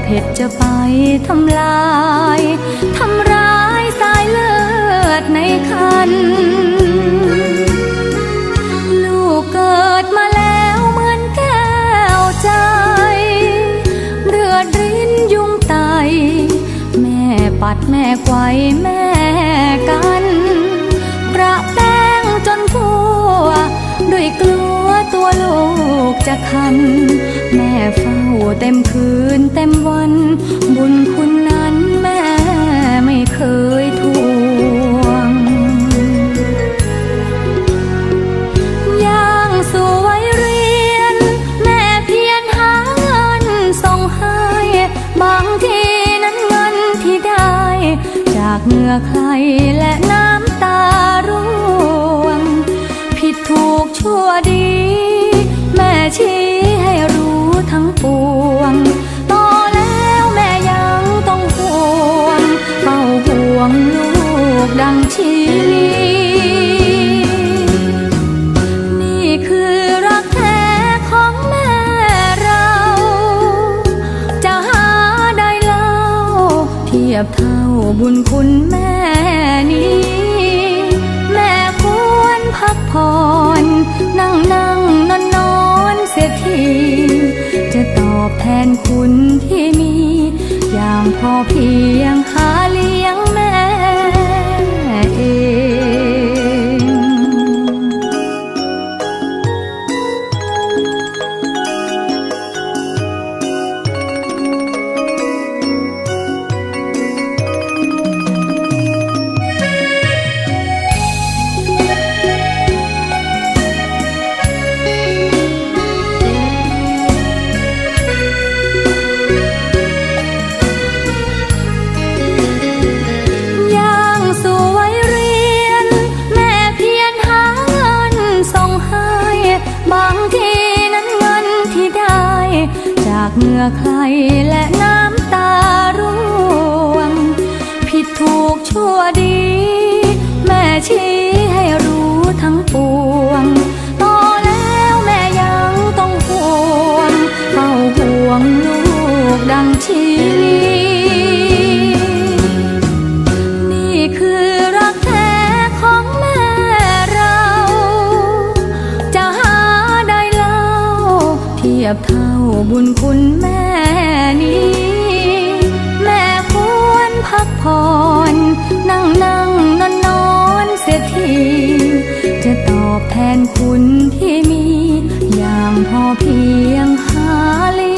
เผ็ดจะไปทำลายทำร้ายสายเลือดในคันลูกเกิดมาแล้วเหมือนแก้วใจเลือดรินยุงไตแม่ปัดแม่ไกวแม่กันประแป้งจนทั่วด้วยกลัวตัวลูกจะคันแม่เฝ้าเต็มคืนเต็มวันบุญคุณนั้นแม่ไม่เคยทวงย่างสู่วัยเรียนแม่เพียรหาเงินส่งให้บางทีนั้นเงินที่ได้จากเหงื่อใครและน้ำตาร่วงผิดถูกชั่วดีแม่ชี้ให้รู้ทั้งปวงโตแล้วแม่ยังต้องห่วงเฝ้าห่วงลูกดังชีวิตนี่คือรักแท้ของแม่เราจะหาได้เล่าเทียบเท่าบุญคุณแม่นี้แม่ควรพักผ่อนนั่งนอนเสียทีจะตอบแทนคุณที่มีอย่างพอเพียงหาเลี้ยงแม่เองเหงื่อใครและน้ำตาร่วงผิดถูกชั่วดีแม่ชี้ให้รู้ทั้งปวงโตแล้วแม่ยังต้องห่วงเฝ้าห่วงลูกดังชีวิตนี่คือรักแท้ของแม่เราจะหาได้เล่าเทียบเท่าบุญคุณแม่นี้แม่ควรพักผ่อนนั่งนอนเสียทีจะตอบแทนคุณที่มีอย่างพอเพียงหาเลี้